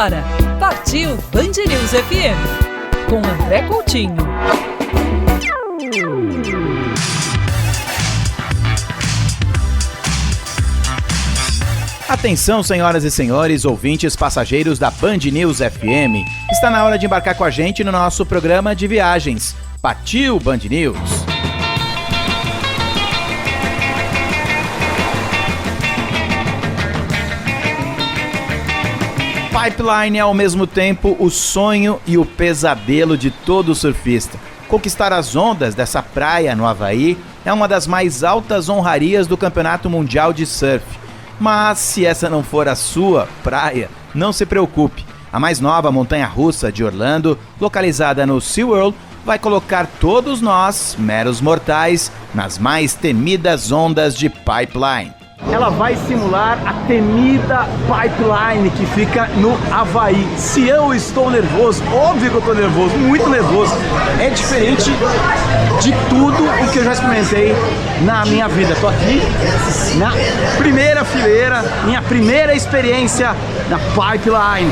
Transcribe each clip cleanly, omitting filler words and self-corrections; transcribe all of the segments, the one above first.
agora, partiu Band News FM, com André Coutinho. Atenção, senhoras e senhores, ouvintes passageiros da Band News FM. Está na hora de embarcar com a gente no nosso programa de viagens. Partiu Band News! Pipeline é ao mesmo tempo o sonho e o pesadelo de todo surfista. Conquistar as ondas dessa praia no Havaí é uma das mais altas honrarias do Campeonato Mundial de Surf. Mas se essa não for a sua praia, não se preocupe. A mais nova montanha-russa de Orlando, localizada no SeaWorld, vai colocar todos nós, meros mortais, nas mais temidas ondas de Pipeline. Ela vai simular a temida Pipeline que fica no Havaí. Se eu estou nervoso, óbvio que eu estou nervoso, muito nervoso. É diferente de tudo o que eu já experimentei na minha vida. Estou aqui na primeira fileira, minha primeira experiência na Pipeline.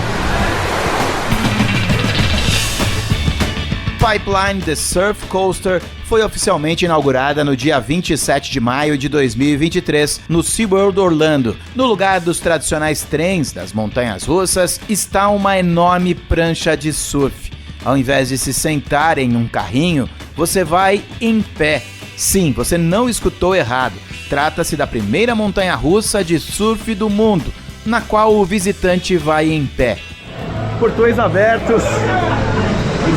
Pipeline The Surf Coaster foi oficialmente inaugurada no dia 27 de maio de 2023 no SeaWorld Orlando. No lugar dos tradicionais trens das montanhas russas está uma enorme prancha de surf. Ao invés de se sentar em um carrinho, você vai em pé. Sim, você não escutou errado. Trata-se da primeira montanha-russa de surf do mundo, na qual o visitante vai em pé. Portões abertos.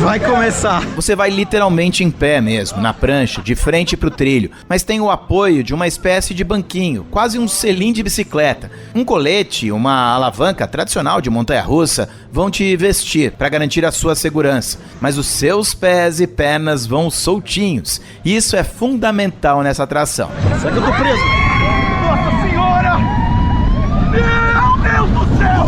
Vai começar. Você vai literalmente em pé mesmo, na prancha, de frente para o trilho, mas tem o apoio de uma espécie de banquinho, quase um selim de bicicleta. Um colete e uma alavanca tradicional de montanha-russa vão te vestir para garantir a sua segurança, mas os seus pés e pernas vão soltinhos. Isso é fundamental nessa atração. Será que eu tô preso? Nossa Senhora! Meu Deus do céu!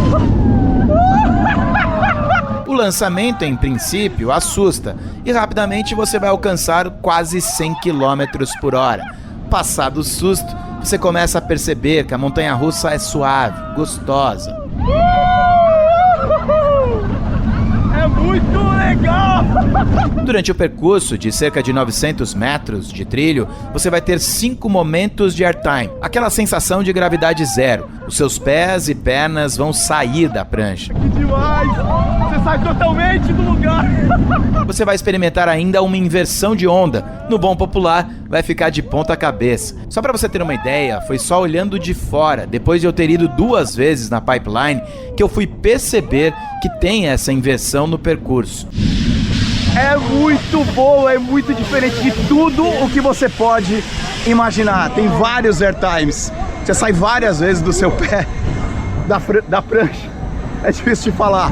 O lançamento, em princípio, assusta e rapidamente você vai alcançar quase 100 km por hora. Passado o susto, você começa a perceber que a montanha-russa é suave, gostosa. É muito legal! Durante o percurso de cerca de 900 metros de trilho, você vai ter 5 momentos de airtime, aquela sensação de gravidade zero. Os seus pés e pernas vão sair da prancha. Que demais! Você sai totalmente do lugar! Você vai experimentar ainda uma inversão de onda. No bom popular, vai ficar de ponta cabeça. Só para você ter uma ideia, foi só olhando de fora, depois de eu ter ido 2 vezes na Pipeline, que eu fui perceber que tem essa inversão no percurso. É muito boa, é muito diferente de tudo o que você pode imaginar. Tem vários airtimes. Você sai várias vezes do seu pé da prancha. É difícil de falar.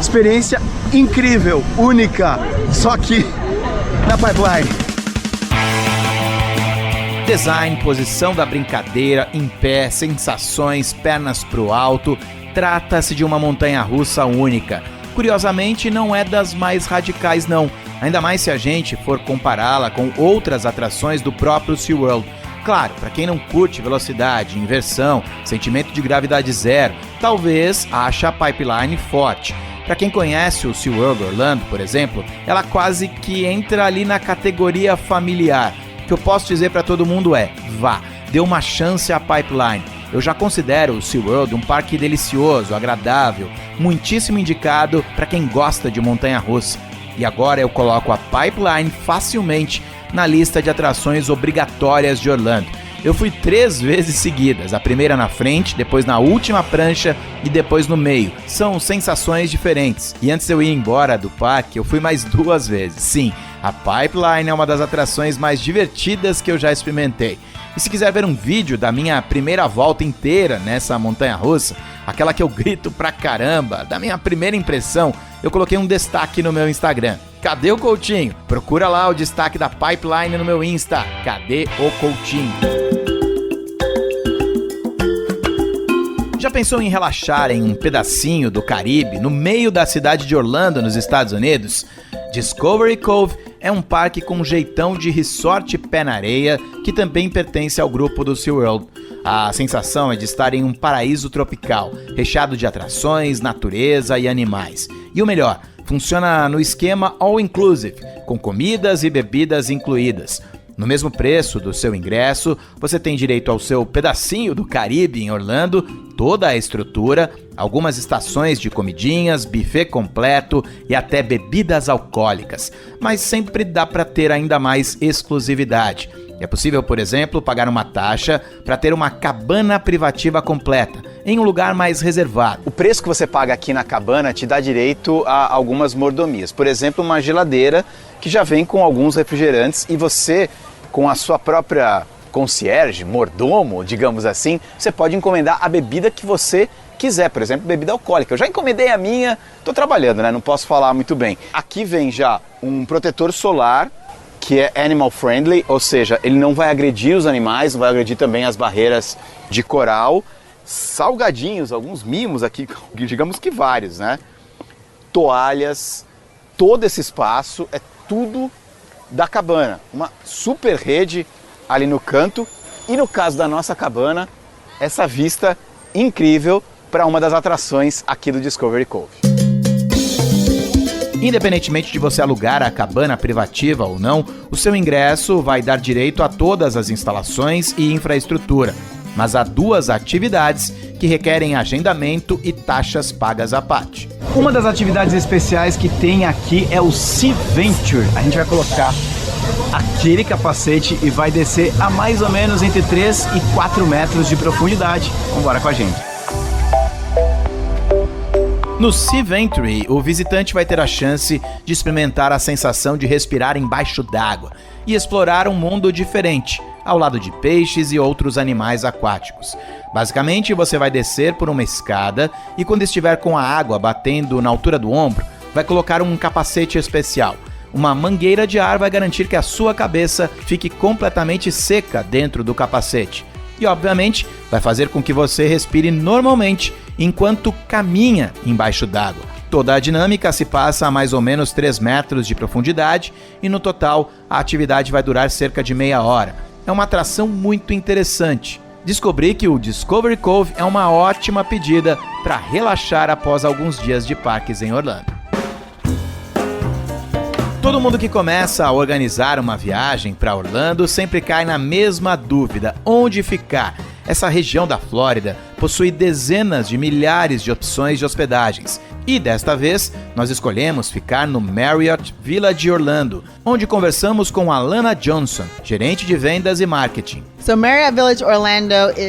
Experiência incrível, única, só aqui na Pipeline. Design, posição da brincadeira, em pé, sensações, pernas pro alto. Trata-se de uma montanha-russa única. Curiosamente, não é das mais radicais não, ainda mais se a gente for compará-la com outras atrações do próprio SeaWorld. Claro, para quem não curte velocidade, inversão, sentimento de gravidade zero, talvez ache a Pipeline forte. Para quem conhece o SeaWorld Orlando, por exemplo, ela quase que entra ali na categoria familiar. O que eu posso dizer para todo mundo é, vá, dê uma chance à Pipeline. Eu já considero o SeaWorld um parque delicioso, agradável, muitíssimo indicado para quem gosta de montanha-russa. E agora eu coloco a Pipeline facilmente na lista de atrações obrigatórias de Orlando. Eu fui 3 vezes seguidas, a primeira na frente, depois na última prancha e depois no meio. São sensações diferentes. E antes de eu ir embora do parque, eu fui mais 2 vezes. Sim, a Pipeline é uma das atrações mais divertidas que eu já experimentei. E se quiser ver um vídeo da minha primeira volta inteira nessa montanha-russa, aquela que eu grito pra caramba, da minha primeira impressão, eu coloquei um destaque no meu Instagram. Cadê o Coutinho? Procura lá o destaque da Pipeline no meu Insta. Cadê o Coutinho? Já pensou em relaxar em um pedacinho do Caribe, no meio da cidade de Orlando, nos Estados Unidos? Discovery Cove é um parque com jeitão de resort pé na areia, que também pertence ao grupo do SeaWorld. A sensação é de estar em um paraíso tropical, recheado de atrações, natureza e animais. E o melhor, funciona no esquema All Inclusive, com comidas e bebidas incluídas. No mesmo preço do seu ingresso, você tem direito ao seu pedacinho do Caribe em Orlando, toda a estrutura, algumas estações de comidinhas, buffet completo e até bebidas alcoólicas. Mas sempre dá para ter ainda mais exclusividade. É possível, por exemplo, pagar uma taxa para ter uma cabana privativa completa, em um lugar mais reservado. O preço que você paga aqui na cabana te dá direito a algumas mordomias. Por exemplo, uma geladeira que já vem com alguns refrigerantes e você, com a sua própria concierge, mordomo, digamos assim, você pode encomendar a bebida que você quiser, por exemplo, bebida alcoólica. Eu já encomendei a minha, estou trabalhando, né? Não posso falar muito bem. Aqui vem já um protetor solar, que é animal friendly, ou seja, ele não vai agredir os animais, não vai agredir também as barreiras de coral. Salgadinhos, alguns mimos aqui, digamos que vários, né? Toalhas, todo esse espaço é tudo da cabana. Uma super rede ali no canto. E no caso da nossa cabana, essa vista incrível para uma das atrações aqui do Discovery Cove. Independentemente de você alugar a cabana privativa ou não, o seu ingresso vai dar direito a todas as instalações e infraestrutura. Mas há duas atividades que requerem agendamento e taxas pagas à parte. Uma das atividades especiais que tem aqui é o Sea Venture. A gente vai colocar aquele capacete e vai descer a mais ou menos entre 3 e 4 metros de profundidade. Vamos embora com a gente. No Sea Venture, o visitante vai ter a chance de experimentar a sensação de respirar embaixo d'água e explorar um mundo diferente, ao lado de peixes e outros animais aquáticos. Basicamente, você vai descer por uma escada e quando estiver com a água batendo na altura do ombro, vai colocar um capacete especial. Uma mangueira de ar vai garantir que a sua cabeça fique completamente seca dentro do capacete. E, obviamente, vai fazer com que você respire normalmente enquanto caminha embaixo d'água. Toda a dinâmica se passa a mais ou menos 3 metros de profundidade e, no total, a atividade vai durar cerca de meia hora. É uma atração muito interessante. Descobri que o Discovery Cove é uma ótima pedida para relaxar após alguns dias de parques em Orlando. Todo mundo que começa a organizar uma viagem para Orlando sempre cai na mesma dúvida: onde ficar? Essa região da Flórida possui dezenas de milhares de opções de hospedagens. E desta vez, nós escolhemos ficar no Marriott Village Orlando, onde conversamos com Alana Johnson, gerente de vendas e marketing.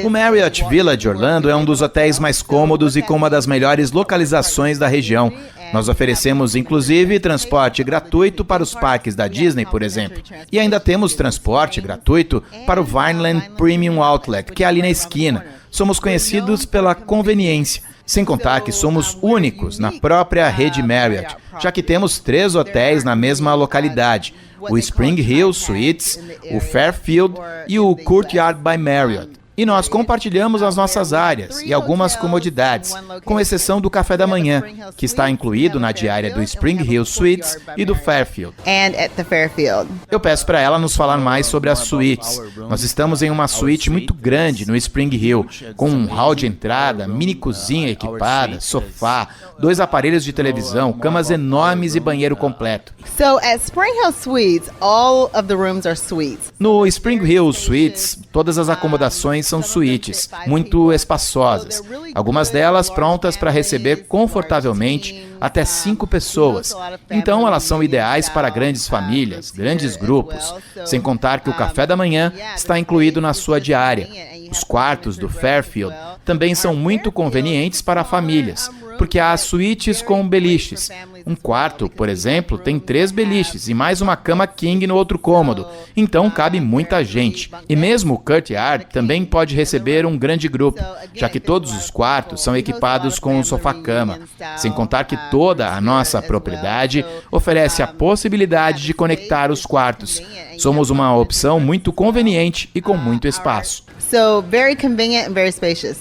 O Marriott Village Orlando é um dos hotéis mais cômodos e com uma das melhores localizações da região. Nós oferecemos, inclusive, transporte gratuito para os parques da Disney, por exemplo. E ainda temos transporte gratuito para o Vineland Premium Outlet, que é ali na esquina. Somos conhecidos pela conveniência. Sem contar que somos únicos na própria rede Marriott, já que temos 3 hotéis na mesma localidade: o Spring Hill Suites, o Fairfield e o Courtyard by Marriott. E nós compartilhamos as nossas áreas e algumas comodidades, com exceção do café da manhã, que está incluído na diária do Spring Hill Suites e do Fairfield. Eu peço para ela nos falar mais sobre as suítes. Nós estamos em uma suíte muito grande no Spring Hill, com um hall de entrada, mini cozinha equipada, sofá, 2 aparelhos de televisão, camas enormes e banheiro completo. No Spring Hill Suites, todas as acomodações são suítes, muito espaçosas. Algumas delas prontas para receber confortavelmente até 5 pessoas. Então elas são ideais para grandes famílias, grandes grupos. Sem contar que o café da manhã está incluído na sua diária. Os quartos do Fairfield também são muito convenientes para famílias, porque há suítes com beliches. Um quarto, por exemplo, tem 3 beliches e mais uma cama king no outro cômodo, então cabe muita gente. E mesmo o Courtyard também pode receber um grande grupo, já que todos os quartos são equipados com um sofá-cama. Sem contar que toda a nossa propriedade oferece a possibilidade de conectar os quartos. Somos uma opção muito conveniente e com muito espaço. So very convenient and very spacious.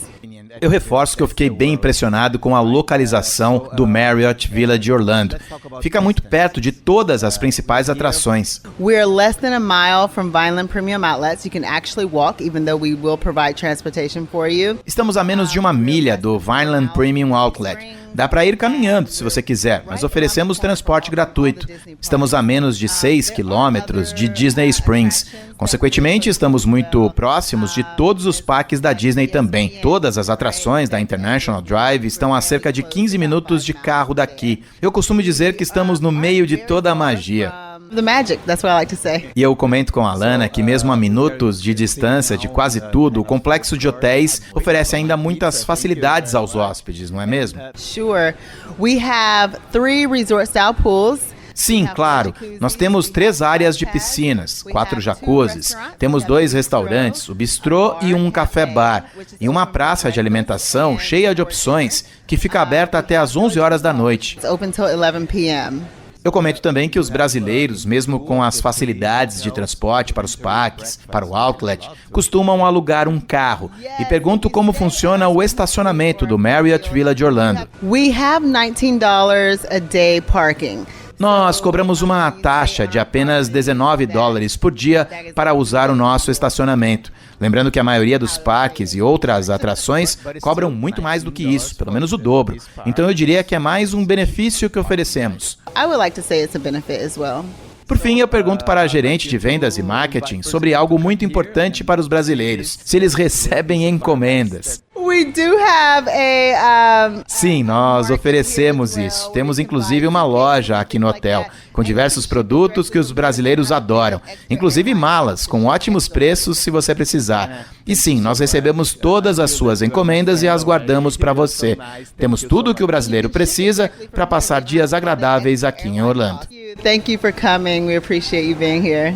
Eu reforço que eu fiquei bem impressionado com a localização do Marriott Village Orlando. Fica muito perto de todas as principais atrações. We're less than a mile from Vineland Premium Outlets. You can actually walk, even though we will provide transportation for you. Estamos a menos de 1 milha do Vineland Premium Outlet. Dá para ir caminhando, se você quiser, mas oferecemos transporte gratuito. Estamos a menos de 6 quilômetros de Disney Springs. Consequentemente, estamos muito próximos de todos os parques da Disney também. Todas as atrações da International Drive estão a cerca de 15 minutos de carro daqui. Eu costumo dizer que estamos no meio de toda a magia. The magic, that's what I like to say. E eu comento com a Alana que mesmo a minutos de distância de quase tudo, o complexo de hotéis oferece ainda muitas facilidades aos hóspedes, não é mesmo? Sure. We have 3 resort-style pools. Sim, claro. Nós temos 3 áreas de piscinas, 4 jacuzzis, temos 2 restaurantes, o bistrô e um café-bar, e uma praça de alimentação cheia de opções, que fica aberta até às 11 horas da noite. It's open till 11 p.m. Eu comento também que os brasileiros, mesmo com as facilidades de transporte para os parques, para o outlet, costumam alugar um carro. E pergunto como funciona o estacionamento do Marriott Village Orlando. We have $19 a day parking. Nós cobramos uma taxa de apenas $19 por dia para usar o nosso estacionamento. Lembrando que a maioria dos parques e outras atrações cobram muito mais do que isso, pelo menos o dobro. Então eu diria que é mais um benefício que oferecemos. I would like to say it's a benefit as well. Por fim, eu pergunto para a gerente de vendas e marketing sobre algo muito importante para os brasileiros, se eles recebem encomendas. We do have a Sim, nós oferecemos isso. Temos inclusive uma loja aqui no hotel, com diversos produtos que os brasileiros adoram, inclusive malas, com ótimos preços se você precisar. E sim, nós recebemos todas as suas encomendas e as guardamos para você. Temos tudo o que o brasileiro precisa para passar dias agradáveis aqui em Orlando. Thank you for coming. We appreciate you being here.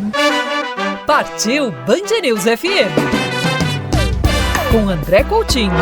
Partiu Band News FM. Com André Coutinho.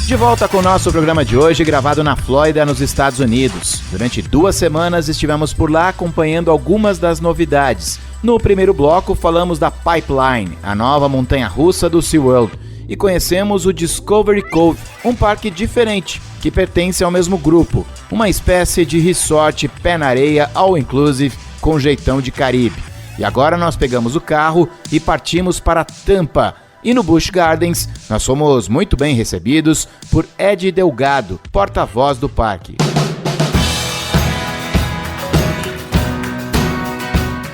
De volta com o nosso programa de hoje, gravado na Flórida, nos Estados Unidos. Durante 2 semanas estivemos por lá acompanhando algumas das novidades. No primeiro bloco falamos da Pipeline, a nova montanha-russa do SeaWorld, e conhecemos o Discovery Cove, um parque diferente, que pertence ao mesmo grupo, uma espécie de resort pé na areia all-inclusive com jeitão de Caribe. E agora nós pegamos o carro e partimos para Tampa. E no Busch Gardens, nós fomos muito bem recebidos por Ed Delgado, porta-voz do parque.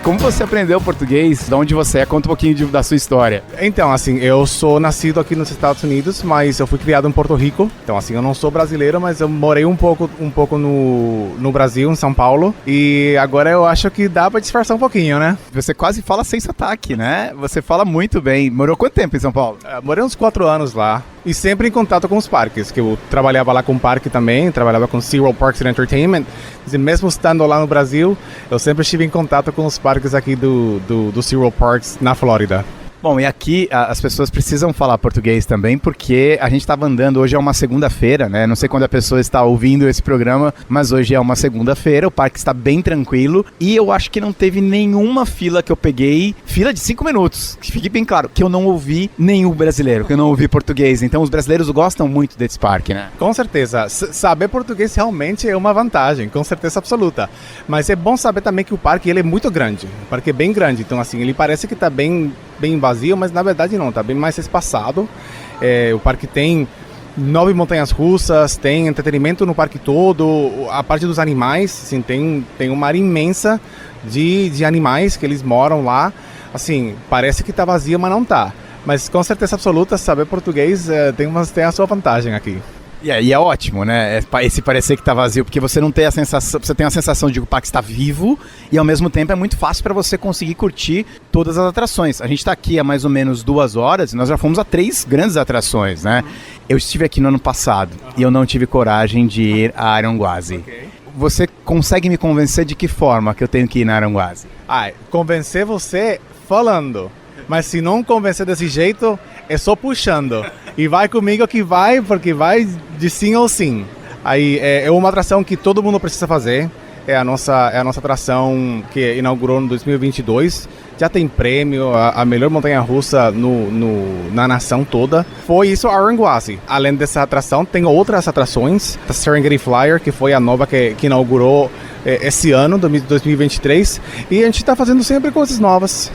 Como você aprendeu português? De onde você é? Conta um pouquinho da sua história. Então, assim, eu sou nascido aqui nos Estados Unidos, mas eu fui criado em Porto Rico. Então, assim, eu não sou brasileiro, mas eu morei um pouco no Brasil, em São Paulo. E agora eu acho que dá pra disfarçar um pouquinho, né? Você quase fala sem sotaque, né? Você fala muito bem. Morou quanto tempo em São Paulo? Morei uns 4 anos lá. E sempre em contato com os parques, que eu trabalhava lá com o parque também, trabalhava com SeaWorld Parks and Entertainment. E mesmo estando lá no Brasil, eu sempre estive em contato com os parques aqui do SeaWorld Parks na Flórida. Bom, e aqui as pessoas precisam falar português também, porque a gente estava andando, hoje é uma segunda-feira, né? Não sei quando a pessoa está ouvindo esse programa, mas hoje é uma segunda-feira, o parque está bem tranquilo e eu acho que não teve nenhuma fila que eu peguei, fila de 5 minutos, que fique bem claro, que eu não ouvi nenhum brasileiro, que eu não ouvi português. Então os brasileiros gostam muito desse parque, né? Com certeza. Saber português realmente é uma vantagem, com certeza absoluta. Mas é bom saber também que o parque ele é muito grande, o parque é bem grande, então assim, ele parece que está bem vazio, mas na verdade não, tá bem mais espaçado. O parque tem 9 montanhas russas, tem entretenimento no parque todo, a parte dos animais, assim, tem uma área imensa de animais que eles moram lá. Assim, parece que tá vazio, mas não tá. Mas com certeza absoluta, saber português tem a sua vantagem aqui. E é ótimo, né? Esse parecer que tá vazio, porque você não tem a sensação, você tem a sensação de que o parque está vivo e ao mesmo tempo é muito fácil para você conseguir curtir todas as atrações. A gente está aqui há mais ou menos 2 horas e nós já fomos a 3 grandes atrações, né? Eu estive aqui no ano passado e eu não tive coragem de ir a Aranguazi. Você consegue me convencer de que forma que eu tenho que ir na Aranguazi? Convencer você falando. Mas se não convencer desse jeito, é só puxando. E vai comigo que vai, porque vai de sim ou sim. Aí é uma atração que todo mundo precisa fazer. é a nossa atração que inaugurou em 2022. Já tem prêmio, a melhor montanha-russa na nação toda. Foi isso a Aranguazi. Além dessa atração, tem outras atrações. A Serengeti Flyer, que foi a nova que inaugurou esse ano, 2023. E a gente está fazendo sempre coisas novas.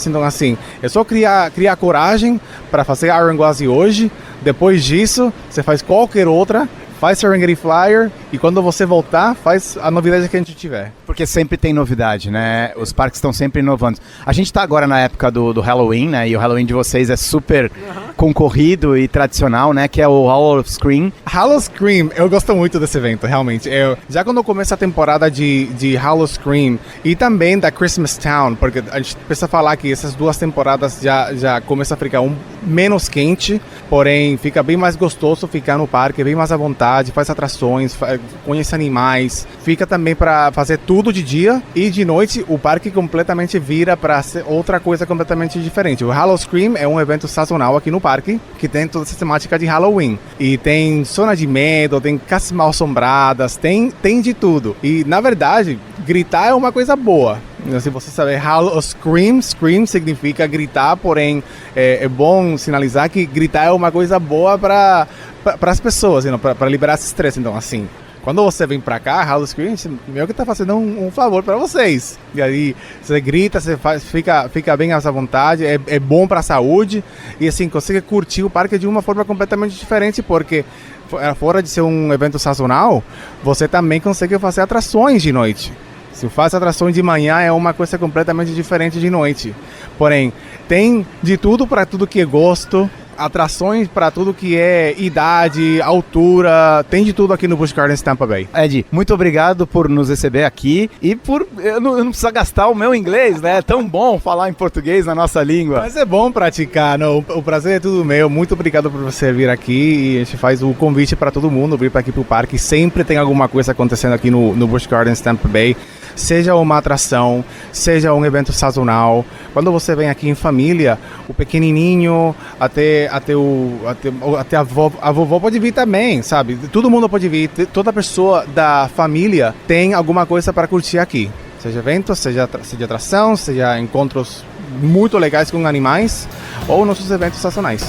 Então, assim, é só criar coragem para fazer a Aranguazi hoje. Depois disso, você faz qualquer outra. Faz Serengeti Flyer e quando você voltar, faz a novidade que a gente tiver. Porque sempre tem novidade, né? Os parques estão sempre inovando. A gente tá agora na época do Halloween, né? E o Halloween de vocês é super concorrido e tradicional, né? Que é o Hall of Scream. Hall of Scream, eu gosto muito desse evento, realmente. Já quando começa a temporada de Hall of Scream e também da Christmas Town, porque a gente precisa falar que essas duas temporadas já começa a ficar menos quente, porém fica bem mais gostoso ficar no parque, bem mais à vontade, faz atrações, conhece animais, fica também para fazer tudo de dia e de noite o parque completamente vira para ser outra coisa completamente diferente. O Hall of Scream é um evento sazonal aqui no parque que tem toda essa temática de Halloween e tem zona de medo, tem casas mal assombradas, tem de tudo. E na verdade, gritar é uma coisa boa. Se você saber, Hall of Scream, scream significa gritar, porém é bom sinalizar que gritar é uma coisa boa para as pessoas, para liberar esse estresse. Então, assim, quando você vem para cá, Hall of Scream, meio que tá fazendo um favor para vocês. E aí, você grita, você fica bem à sua vontade, é bom para a saúde e assim, consegue curtir o parque de uma forma completamente diferente, porque fora de ser um evento sazonal, você também consegue fazer atrações de noite. Se faz atrações de manhã é uma coisa completamente diferente de noite. Porém, tem de tudo para tudo que é gosto, atrações para tudo que é idade, altura, tem de tudo aqui no Busch Gardens Tampa Bay. Ed, muito obrigado por nos receber aqui e por eu não precisar gastar o meu inglês, né? É tão bom falar em português na nossa língua. Mas é bom praticar, não? O prazer é tudo meu. Muito obrigado por você vir aqui e a gente faz o convite para todo mundo vir para aqui pro parque. Sempre tem alguma coisa acontecendo aqui no Busch Gardens Tampa Bay. Seja uma atração, seja um evento sazonal. Quando você vem aqui em família, o pequenininho, até a vovó pode vir também, sabe? Todo mundo pode vir, toda pessoa da família tem alguma coisa para curtir aqui. Seja evento, seja atração, seja encontros muito legais com animais ou nossos eventos sazonais.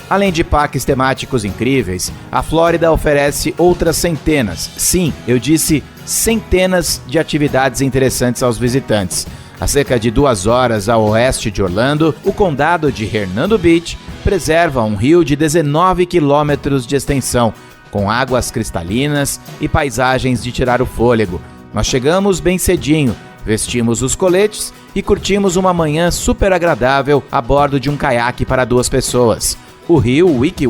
Além de parques temáticos incríveis, a Flórida oferece outras centenas, sim, eu disse centenas de atividades interessantes aos visitantes. A cerca de 2 horas a oeste de Orlando, o condado de Hernando Beach preserva um rio de 19 quilômetros de extensão, com águas cristalinas e paisagens de tirar o fôlego. Nós chegamos bem cedinho, vestimos os coletes e curtimos uma manhã super agradável a bordo de um caiaque para 2 pessoas. O rio Weeki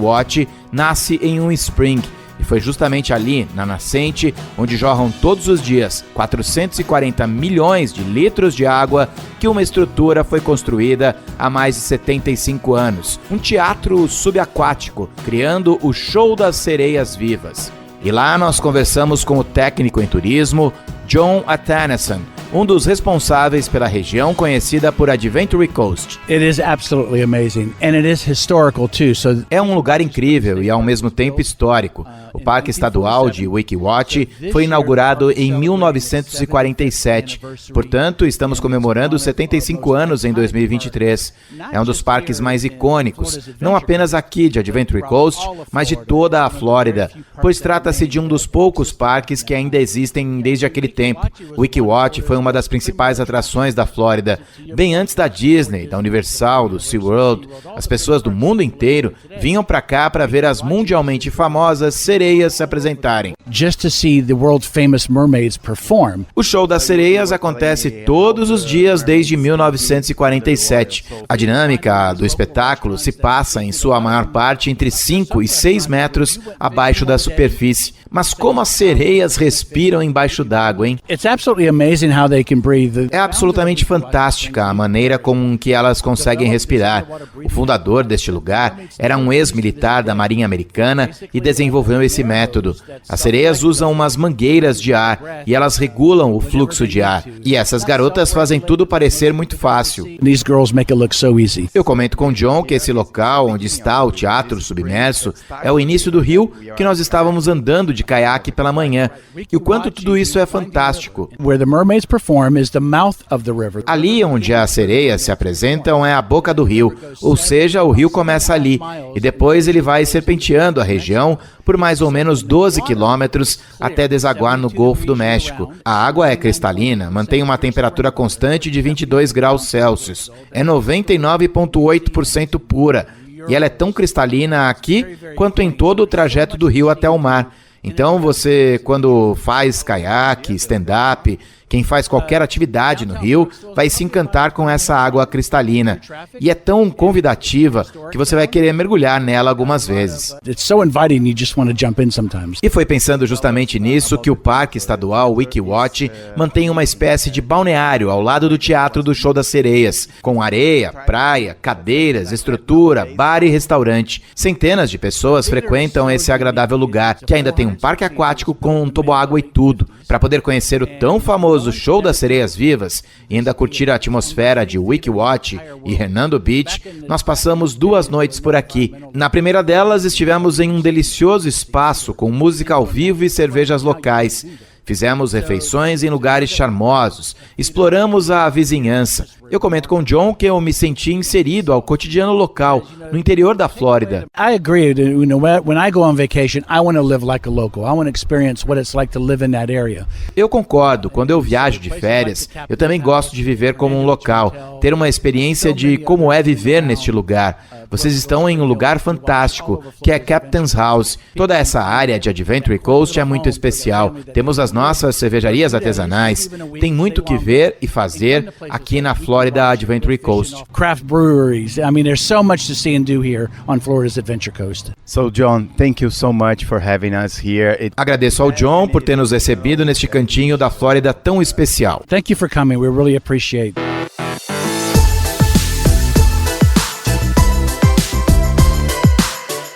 nasce em um spring e foi justamente ali, na nascente, onde jorram todos os dias 440 milhões de litros de água, que uma estrutura foi construída há mais de 75 anos. Um teatro subaquático, criando o Show das Sereias Vivas. E lá nós conversamos com o técnico em turismo, John Atanasson, um dos responsáveis pela região conhecida por Adventure Coast. It is absolutely amazing, and it is historical too. So é um lugar incrível e ao mesmo tempo histórico. O Parque Estadual de Weeki Wachee foi inaugurado em 1947. Portanto, estamos comemorando 75 anos em 2023. É um dos parques mais icônicos, não apenas aqui de Adventure Coast, mas de toda a Flórida, pois trata-se de um dos poucos parques que ainda existem desde aquele tempo. Weeki Wachee foi uma das principais atrações da Flórida, bem antes da Disney, da Universal, do SeaWorld. As pessoas do mundo inteiro vinham para cá para ver as mundialmente famosas sereias se apresentarem. Just to see the world famous mermaids perform. O show das sereias acontece todos os dias desde 1947. A dinâmica do espetáculo se passa, em sua maior parte, entre 5 e 6 metros abaixo da superfície. Mas como as sereias respiram embaixo d'água, hein? It's absolutely amazing how they can breathe. É absolutamente fantástica a maneira com que elas conseguem respirar. O fundador deste lugar era um ex-militar da Marinha Americana e desenvolveu esse método. As sereias usam umas mangueiras de ar e elas regulam o fluxo de ar. E essas garotas fazem tudo parecer muito fácil. These girls make it look so easy. Eu comento com o John que esse local onde está o teatro submerso é o início do rio que nós estávamos andando de caiaque pela manhã. E o quanto tudo isso é fantástico. Where the mermaids perform is the mouth of the river. Ali onde as sereias se apresentam é a boca do rio, ou seja, o rio começa ali e depois ele vai serpenteando a região por mais ou menos 12 quilômetros até desaguar no Golfo do México. A água é cristalina, mantém uma temperatura constante de 22 graus Celsius, é 99,8% pura e ela é tão cristalina aqui quanto em todo o trajeto do rio até o mar. Então você, quando faz caiaque, stand-up, quem faz qualquer atividade no rio, vai se encantar com essa água cristalina. E é tão convidativa que você vai querer mergulhar nela algumas vezes. It's so inviting you just want to jump in sometimes. E foi pensando justamente nisso que o Parque Estadual Weeki mantém uma espécie de balneário ao lado do Teatro do Show das Sereias, com areia, praia, cadeiras, estrutura, bar e restaurante. Centenas de pessoas frequentam esse agradável lugar, que ainda tem um parque aquático com um toboágua e tudo. Para poder conhecer o tão famoso Show das Sereias Vivas e ainda curtir a atmosfera de Weeki e Hernando Beach, nós passamos 2 noites por aqui. Na primeira delas, estivemos em um delicioso espaço com música ao vivo e cervejas locais. Fizemos refeições em lugares charmosos, exploramos a vizinhança. Eu comento com o John que eu me senti inserido ao cotidiano local, no interior da Flórida. I agree. You know, when I go on vacation, I want to live like a local. I want to experience what it's like to live in that area. Eu concordo. Quando eu viajo de férias, eu também gosto de viver como um local, ter uma experiência de como é viver neste lugar. Vocês estão em um lugar fantástico, que é Captain's House. Toda essa área de Adventure Coast é muito especial. Temos as nossas cervejarias artesanais. Tem muito que ver e fazer aqui na Flórida Adventure Coast. Craft breweries. I mean, there's so much to see and do here on Florida's Adventure Coast. So John, thank you so much for having us here. Agradeço ao John por ter nos recebido neste cantinho da Flórida tão especial. Thank you for coming. We really appreciate it.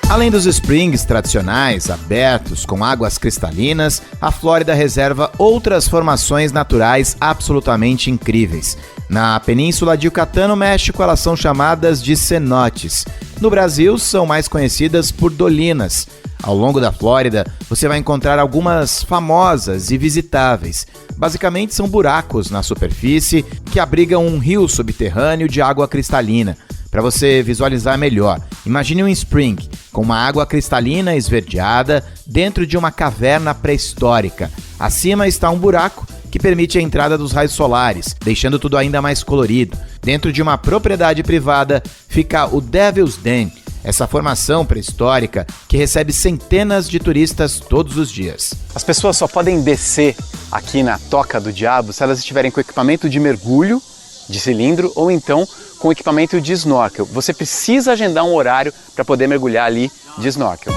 Além dos springs tradicionais, abertos, com águas cristalinas, a Flórida reserva outras formações naturais absolutamente incríveis. Na península de Yucatán, no México, elas são chamadas de cenotes. No Brasil, são mais conhecidas por dolinas. Ao longo da Flórida, você vai encontrar algumas famosas e visitáveis. Basicamente, são buracos na superfície que abrigam um rio subterrâneo de água cristalina. Para você visualizar melhor, imagine um spring com uma água cristalina esverdeada dentro de uma caverna pré-histórica. Acima está um buraco que permite a entrada dos raios solares, deixando tudo ainda mais colorido. Dentro de uma propriedade privada fica o Devil's Den, essa formação pré-histórica que recebe centenas de turistas todos os dias. As pessoas só podem descer aqui na Toca do Diabo se elas estiverem com equipamento de mergulho, de cilindro, ou então com equipamento de snorkel. Você precisa agendar um horário para poder mergulhar ali de snorkel.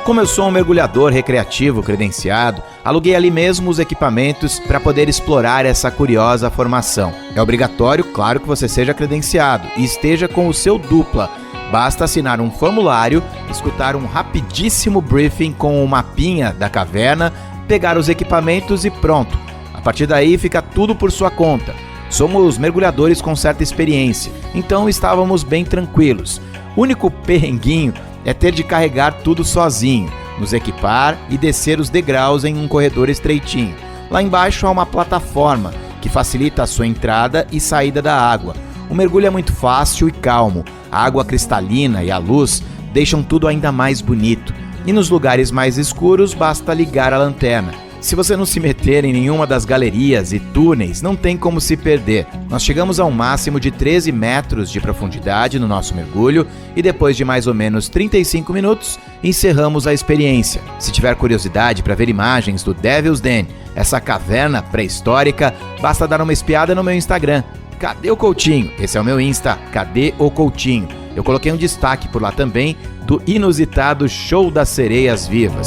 Como eu sou um mergulhador recreativo credenciado, aluguei ali mesmo os equipamentos para poder explorar essa curiosa formação. É obrigatório, claro, que você seja credenciado e esteja com o seu dupla. Basta assinar um formulário, escutar um rapidíssimo briefing com o mapinha da caverna, pegar os equipamentos e pronto. A partir daí fica tudo por sua conta. Somos mergulhadores com certa experiência, então estávamos bem tranquilos. O único perrenguinho é ter de carregar tudo sozinho, nos equipar e descer os degraus em um corredor estreitinho. Lá embaixo há uma plataforma que facilita a sua entrada e saída da água. O mergulho é muito fácil e calmo. A água cristalina e a luz deixam tudo ainda mais bonito. E nos lugares mais escuros basta ligar a lanterna. Se você não se meter em nenhuma das galerias e túneis, não tem como se perder. Nós chegamos a um máximo de 13 metros de profundidade no nosso mergulho e depois de mais ou menos 35 minutos, encerramos a experiência. Se tiver curiosidade para ver imagens do Devil's Den, essa caverna pré-histórica, basta dar uma espiada no meu Instagram. Cadê o Coutinho? Esse é o meu Insta, Cadê o Coutinho? Eu coloquei um destaque por lá também do inusitado Show das Sereias Vivas.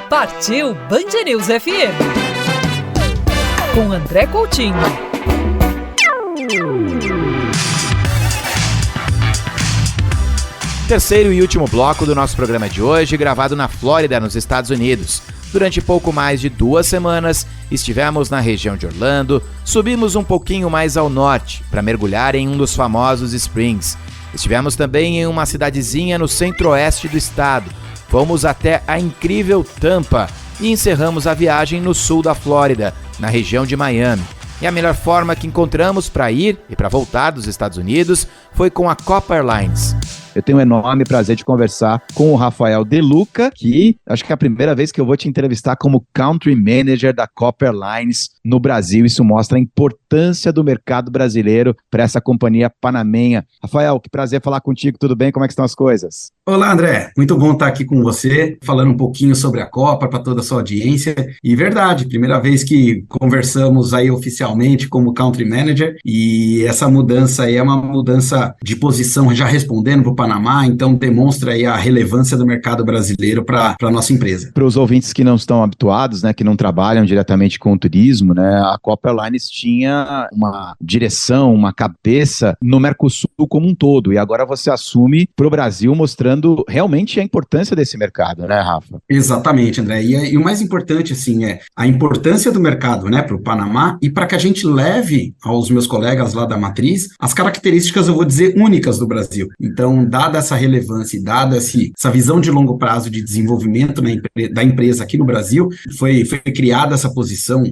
Partiu Band News FM com André Coutinho. Terceiro e último bloco do nosso programa de hoje, gravado na Flórida, nos Estados Unidos. Durante pouco mais de 2 semanas, estivemos na região de Orlando, subimos um pouquinho mais ao norte para mergulhar em um dos famosos Springs. Estivemos também em uma cidadezinha no centro-oeste do estado. Fomos até a incrível Tampa e encerramos a viagem no sul da Flórida, na região de Miami. E a melhor forma que encontramos para ir e para voltar dos Estados Unidos foi com a Copa Airlines. Eu tenho um enorme prazer de conversar com o Rafael De Luca, que acho que é a primeira vez que eu vou te entrevistar como Country Manager da Copa Airlines no Brasil. Isso mostra a importância do mercado brasileiro para essa companhia panamenha. Rafael, que prazer falar contigo, tudo bem? Como é que estão as coisas? Olá, André. Muito bom estar aqui com você, falando um pouquinho sobre a Copa para toda a sua audiência. E verdade, primeira vez que conversamos aí oficialmente como Country Manager, e essa mudança aí é uma mudança de posição já respondendo para o Panamá, então demonstra aí a relevância do mercado brasileiro para a nossa empresa. Para os ouvintes que não estão habituados, né, que não trabalham diretamente com o turismo, né, a Copa Airlines tinha uma direção, uma cabeça no Mercosul como um todo, e agora você assume para o Brasil, mostrando realmente a importância desse mercado, né, Rafa? Exatamente, André, e o mais importante, assim, é a importância do mercado, né, para o Panamá, e para que a gente leve aos meus colegas lá da matriz as características, eu vou dizer, únicas do Brasil. Então, dada essa relevância e dada essa visão de longo prazo de desenvolvimento da empresa aqui no Brasil, foi criada essa posição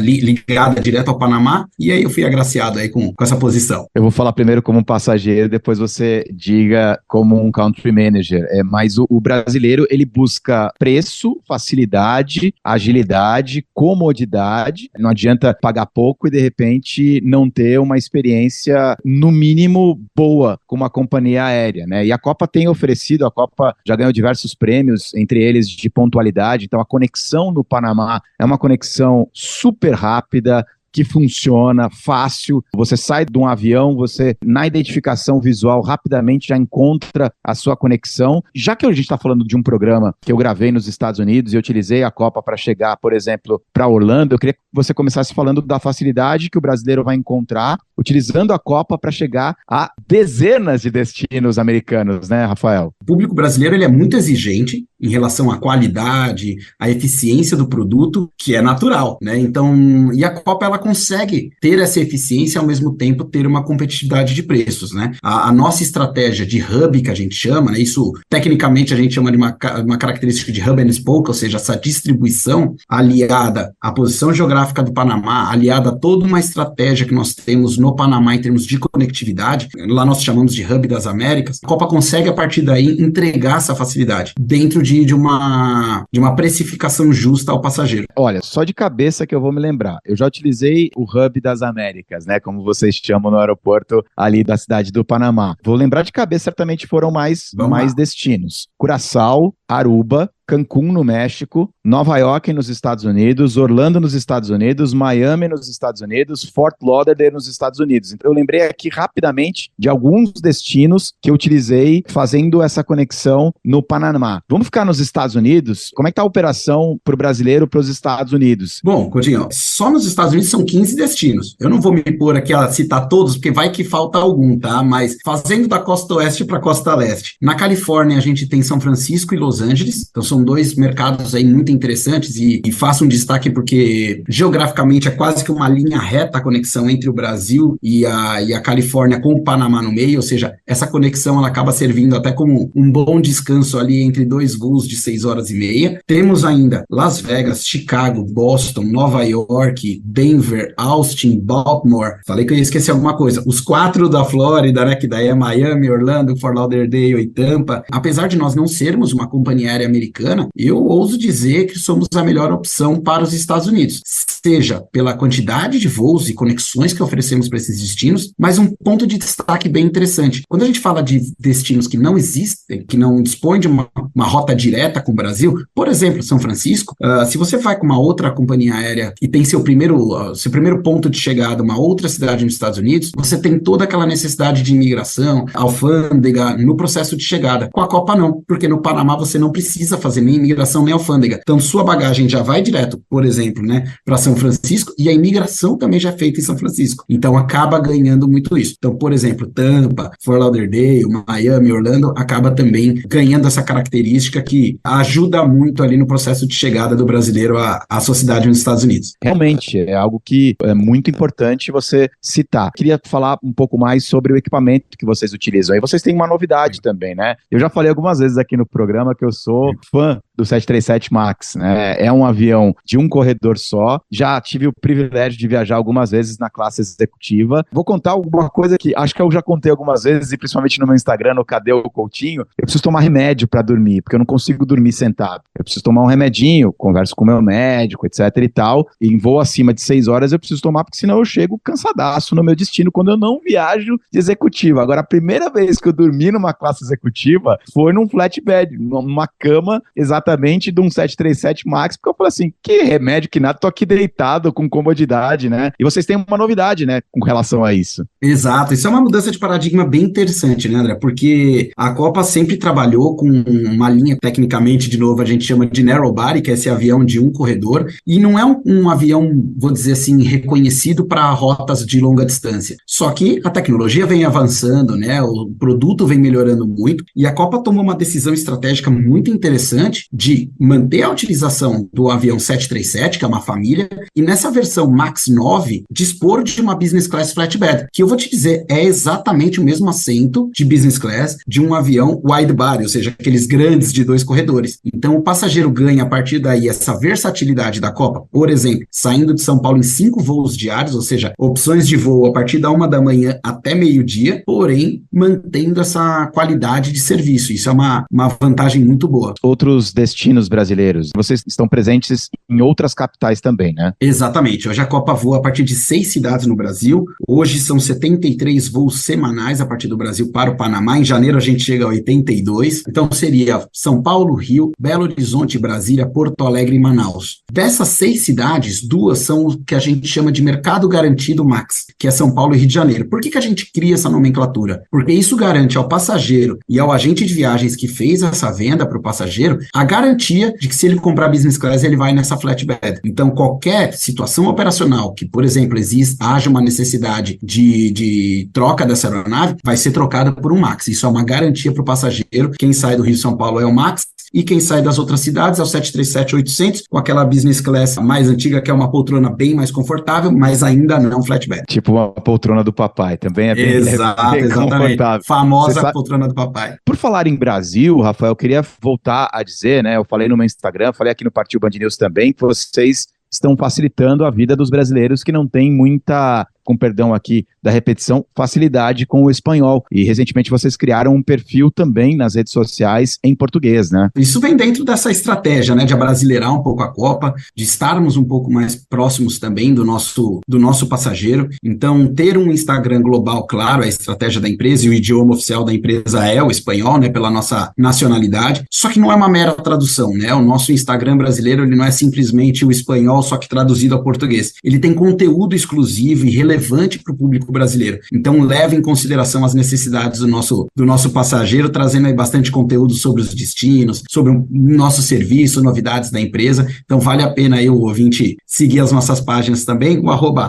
ligada direto ao Panamá, e aí eu fui agraciado aí com essa posição. Eu vou falar primeiro como um passageiro, depois você diga como um country manager. Mas o brasileiro, ele busca preço, facilidade, agilidade, comodidade. Não adianta pagar pouco e, de repente, não ter uma experiência, no mínimo, boa com uma companhia aérea, né? E a Copa tem oferecido, a Copa já ganhou diversos prêmios, entre eles de pontualidade, então a conexão no Panamá é uma conexão super rápida, que funciona, fácil, você sai de um avião, você na identificação visual rapidamente já encontra a sua conexão. Já que a gente está falando de um programa que eu gravei nos Estados Unidos e eu utilizei a Copa para chegar, por exemplo, para Orlando, eu queria que você começasse falando da facilidade que o brasileiro vai encontrar utilizando a Copa para chegar a dezenas de destinos americanos, né, Rafael? O público brasileiro, ele é muito exigente em relação à qualidade, à eficiência do produto, que é natural, né? Então, e a Copa, ela consegue ter essa eficiência e, ao mesmo tempo, ter uma competitividade de preços, né? A nossa estratégia de hub, que a gente chama, né? Isso, tecnicamente, a gente chama de uma característica de hub and spoke, ou seja, essa distribuição aliada à posição geográfica do Panamá, aliada a toda uma estratégia que nós temos no Panamá em termos de conectividade, lá nós chamamos de hub das Américas, a Copa consegue, a partir daí, entregar essa facilidade dentro de uma precificação justa ao passageiro. Olha, só de cabeça que eu vou me lembrar, eu já utilizei o Hub das Américas, né, como vocês chamam no aeroporto ali da cidade do Panamá. Vou lembrar de cabeça, certamente foram mais destinos. Curaçao, Aruba, Cancún, no México, Nova York, nos Estados Unidos, Orlando, nos Estados Unidos, Miami, nos Estados Unidos, Fort Lauderdale, nos Estados Unidos. Então, eu lembrei aqui rapidamente de alguns destinos que eu utilizei fazendo essa conexão no Panamá. Vamos ficar nos Estados Unidos? Como é que está a operação para o brasileiro para os Estados Unidos? Bom, Coutinho, só nos Estados Unidos são 15 destinos. Eu não vou me pôr aqui a citar todos, porque vai que falta algum, tá? Mas fazendo da costa oeste para a costa leste. Na Califórnia, a gente tem São Francisco e Los Angeles. Então, são dois mercados aí muito interessantes e faço um destaque porque geograficamente é quase que uma linha reta a conexão entre o Brasil e a Califórnia com o Panamá no meio, ou seja, essa conexão ela acaba servindo até como um bom descanso ali entre dois voos de 6 horas e meia. Temos ainda Las Vegas, Chicago, Boston, Nova York, Denver, Austin, Baltimore. Falei que eu ia esquecer alguma coisa. Os 4 da Flórida, né, que daí é Miami, Orlando, Fort Lauderdale e Tampa. Apesar de nós não sermos uma companhia aérea americana, eu ouso dizer que somos a melhor opção para os Estados Unidos, seja pela quantidade de voos e conexões que oferecemos para esses destinos, mas um ponto de destaque bem interessante. Quando a gente fala de destinos que não existem, que não dispõem de uma rota direta com o Brasil, por exemplo, São Francisco, se você vai com uma outra companhia aérea e tem seu primeiro ponto de chegada, uma outra cidade nos Estados Unidos, você tem toda aquela necessidade de imigração, alfândega, no processo de chegada. Com a Copa não, porque no Panamá você não precisa fazer nem imigração nem alfândega. Então, sua bagagem já vai direto, por exemplo, né, para São Francisco e a imigração também já é feita em São Francisco. Então acaba ganhando muito isso. Então, por exemplo, Tampa, Fort Lauderdale, Miami, Orlando, acaba também ganhando essa característica que ajuda muito ali no processo de chegada do brasileiro à sua cidade nos Estados Unidos. Realmente, é algo que é muito importante você citar. Queria falar um pouco mais sobre o equipamento que vocês utilizam. E vocês têm uma novidade também, né? Eu já falei algumas vezes aqui no programa que eu sou fã do 737 MAX, né? É um avião de um corredor só. Já tive o privilégio de viajar algumas vezes na classe executiva. Vou contar alguma coisa que acho que eu já contei algumas vezes, e principalmente no meu Instagram, no Cadê o Coutinho, eu preciso tomar remédio para dormir, porque eu não consigo dormir sentado. Eu preciso tomar um remedinho, converso com o meu médico, etc e tal, e em voo acima de 6 horas eu preciso tomar, porque senão eu chego cansadaço no meu destino quando eu não viajo de executiva. Agora, a primeira vez que eu dormi numa classe executiva foi num flatbed, numa cama exatamente de um 737 MAX, porque eu falei assim, que remédio, que nada, tô aqui deitado com comodidade, né? E vocês têm uma novidade, né, com relação a isso. Exato, isso é uma mudança de paradigma bem interessante, né, André? Porque a Copa sempre trabalhou com uma linha, tecnicamente, de novo, a gente chama de narrow body, que é esse avião de um corredor, e não é um avião, vou dizer assim, reconhecido para rotas de longa distância. Só que a tecnologia vem avançando, né? O produto vem melhorando muito, e a Copa tomou uma decisão estratégica muito interessante de manter a utilização do avião 737, que é uma família, e nessa versão MAX 9, dispor de uma business class flatbed, que eu vou te dizer, é exatamente o mesmo assento de business class de um avião wide body, ou seja, aqueles grandes de 2 corredores. Então o passageiro ganha a partir daí essa versatilidade da Copa, por exemplo, saindo de São Paulo em 5 voos diários, ou seja, opções de voo a partir da 1 da manhã até meio-dia, porém mantendo essa qualidade de serviço. Isso é uma vantagem muito boa. Outros destinos brasileiros, vocês estão presentes em outras capitais também, né? Exatamente. Hoje a Copa voa a partir de 6 cidades no Brasil. Hoje são 73 voos semanais a partir do Brasil para o Panamá. Em janeiro a gente chega a 82. Então seria São Paulo, Rio, Belo Horizonte, Brasília, Porto Alegre e Manaus. Dessas 6 cidades, 2 são o que a gente chama de mercado garantido MAX, que é São Paulo e Rio de Janeiro. Por que a gente cria essa nomenclatura? Porque isso garante ao passageiro e ao agente de viagens que fez essa venda para o passageiro a garantia de que se ele comprar business class, ele vai nessa flatbed. Então, qualquer situação operacional que, por exemplo, haja uma necessidade de troca dessa aeronave, vai ser trocada por um MAX. Isso é uma garantia para o passageiro. Quem sai do Rio e São Paulo é o MAX, e quem sai das outras cidades é o 737-800, com aquela business class mais antiga, que é uma poltrona bem mais confortável, mas ainda não flatbed. Tipo uma poltrona do papai, também é bem, exatamente. Confortável. Famosa poltrona do papai. Por falar em Brasil, Rafael, eu queria voltar a dizer, né, eu falei no meu Instagram, falei aqui no Partiu Band News também, que vocês estão facilitando a vida dos brasileiros que não têm muita, com perdão aqui da repetição, facilidade com o espanhol. E recentemente vocês criaram um perfil também nas redes sociais em português, né? Isso vem dentro dessa estratégia, né, de abrasileirar um pouco a Copa, de estarmos um pouco mais próximos também do nosso passageiro. Então, ter um Instagram global, claro, é a estratégia da empresa, e o idioma oficial da empresa é o espanhol, né, pela nossa nacionalidade. Só que não é uma mera tradução, né? O nosso Instagram brasileiro, ele não é simplesmente o espanhol, só que traduzido ao português. Ele tem conteúdo exclusivo e relevante para o público brasileiro. Então, leva em consideração as necessidades do nosso passageiro, trazendo aí bastante conteúdo sobre os destinos, sobre o nosso serviço, novidades da empresa. Então, vale a pena aí o ouvinte seguir as nossas páginas também, o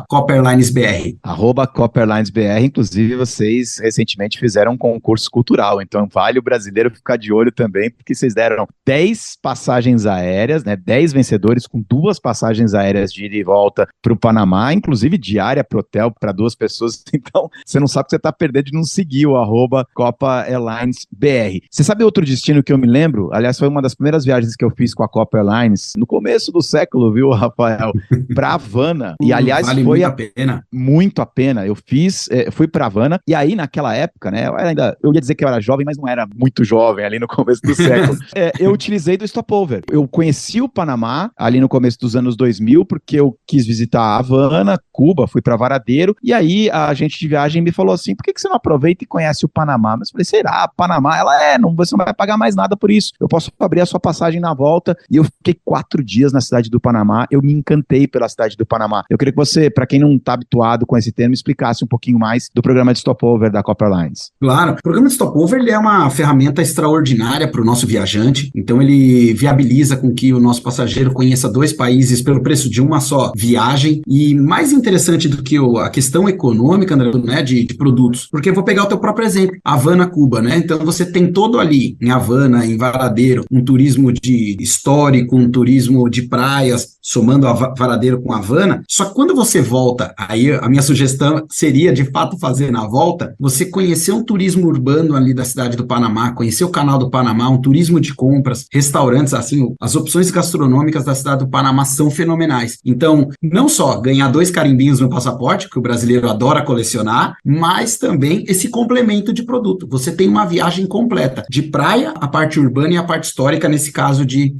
@CopperlinesBR. @CopperlinesBR, inclusive vocês recentemente fizeram um concurso cultural, então vale o brasileiro ficar de olho também, porque vocês deram 10 passagens aéreas, né, 10 vencedores com 2 passagens aéreas de ida e volta para o Panamá, inclusive diária para hotel para 2 pessoas. Então, você não sabe que você está perdendo de não seguir o @Copa Airlines BR. Você sabe outro destino que eu me lembro? Aliás, foi uma das primeiras viagens que eu fiz com a Copa Airlines, no começo do século, viu, Rafael? Para Havana. E, aliás, vale foi muito a pena. Eu fui para Havana, e aí, naquela época, né, eu ia dizer que eu era jovem, mas não era muito jovem, ali no começo do século. Eu utilizei do stopover. Eu conheci o Panamá, ali no começo dos anos 2000, porque eu quis visitar a Havana, Cuba, fui para Varadero, Varadero, e aí a agente de viagem me falou assim, por que você não aproveita e conhece o Panamá? Mas eu falei, será? Panamá? Você não vai pagar mais nada por isso, eu posso abrir a sua passagem na volta, e eu fiquei 4 dias na cidade do Panamá, eu me encantei pela cidade do Panamá. Eu queria que você, para quem não está habituado com esse termo, explicasse um pouquinho mais do programa de stopover da Copa Airlines. Claro, o programa de stopover ele é uma ferramenta extraordinária para o nosso viajante, então ele viabiliza com que o nosso passageiro conheça 2 países pelo preço de uma só viagem, e mais interessante do que a questão econômica, André, né, de produtos, porque eu vou pegar o teu próprio exemplo, Havana, Cuba, né, então você tem todo ali, em Havana, em Varadero, um turismo de histórico, um turismo de praias, somando a Varadero com Havana, só que quando você volta, aí a minha sugestão seria, de fato, fazer na volta, você conhecer um turismo urbano ali da cidade do Panamá, conhecer o canal do Panamá, um turismo de compras, restaurantes, assim, as opções gastronômicas da cidade do Panamá são fenomenais. Então, não só ganhar 2 carimbinhos no passaporte, que o brasileiro adora colecionar, mas também esse complemento de produto. Você tem uma viagem completa, de praia, a parte urbana e a parte histórica, nesse caso de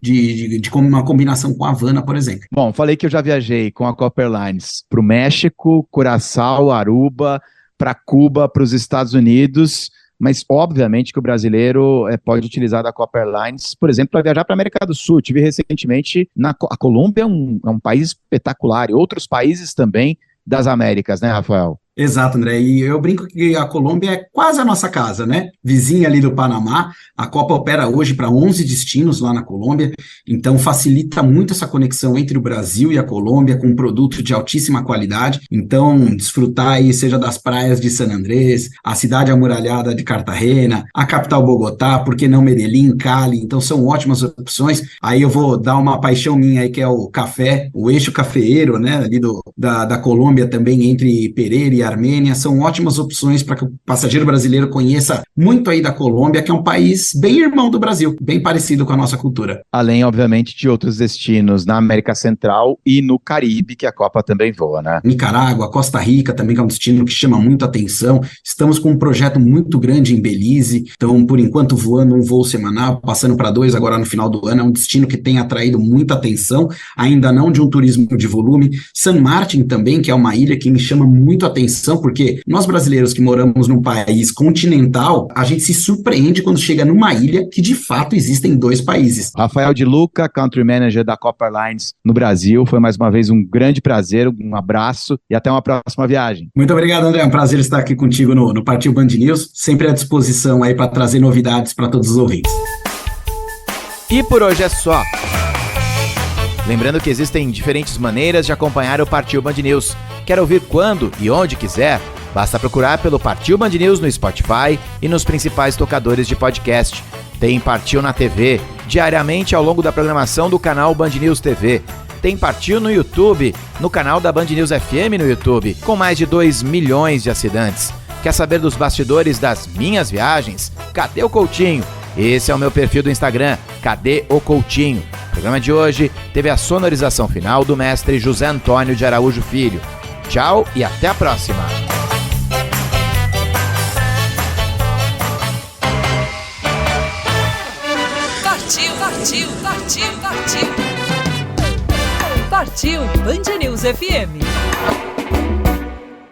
uma combinação com a Havana, por exemplo. Bom, falei que eu já viajei com a Copa Airlines para o México, Curaçao, Aruba, para Cuba, para os Estados Unidos, mas obviamente que o brasileiro pode utilizar da Copa Airlines, por exemplo, para viajar para a América do Sul. Tive recentemente, a Colômbia é um país espetacular, e outros países também das Américas, né, Rafael? Exato, André, e eu brinco que a Colômbia é quase a nossa casa, né? Vizinha ali do Panamá, a Copa opera hoje para 11 destinos lá na Colômbia, então facilita muito essa conexão entre o Brasil e a Colômbia com um produto de altíssima qualidade, então desfrutar aí, seja das praias de San Andrés, a cidade amuralhada de Cartagena, a capital Bogotá, por que não Medellín, Cali, então são ótimas opções. Aí eu vou dar uma paixão minha aí, que é o café, o eixo cafeeiro, né, ali da Colômbia também, entre Pereira e Armênia, são ótimas opções para que o passageiro brasileiro conheça muito aí da Colômbia, que é um país bem irmão do Brasil, bem parecido com a nossa cultura. Além, obviamente, de outros destinos na América Central e no Caribe, que a Copa também voa, né? Nicarágua, Costa Rica também, que é um destino que chama muito atenção. Estamos com um projeto muito grande em Belize, então, por enquanto, voando um voo semanal, passando para 2 agora no final do ano. É um destino que tem atraído muita atenção, ainda não de um turismo de volume. San Martín também, que é uma ilha que me chama muito atenção, porque nós brasileiros que moramos num país continental, a gente se surpreende quando chega numa ilha que de fato existem 2 países. Rafael de Luca, Country Manager da Copa Airlines no Brasil, foi mais uma vez um grande prazer, um abraço e até uma próxima viagem. Muito obrigado, André, é um prazer estar aqui contigo no Partiu Band News, sempre à disposição aí para trazer novidades para todos os ouvintes. E por hoje é só. Lembrando que existem diferentes maneiras de acompanhar o Partiu Band News. Quer ouvir quando e onde quiser? Basta procurar pelo Partiu Band News no Spotify e nos principais tocadores de podcast. Tem Partiu na TV, diariamente ao longo da programação do canal Band News TV. Tem Partiu no YouTube, no canal da Band News FM no YouTube, com mais de 2 milhões de assinantes. Quer saber dos bastidores das minhas viagens? Cadê o Coutinho? Esse é o meu perfil do Instagram, Cadê o Coutinho? O programa de hoje teve a sonorização final do mestre José Antônio de Araújo Filho. Tchau e até a próxima! Partiu Band News FM.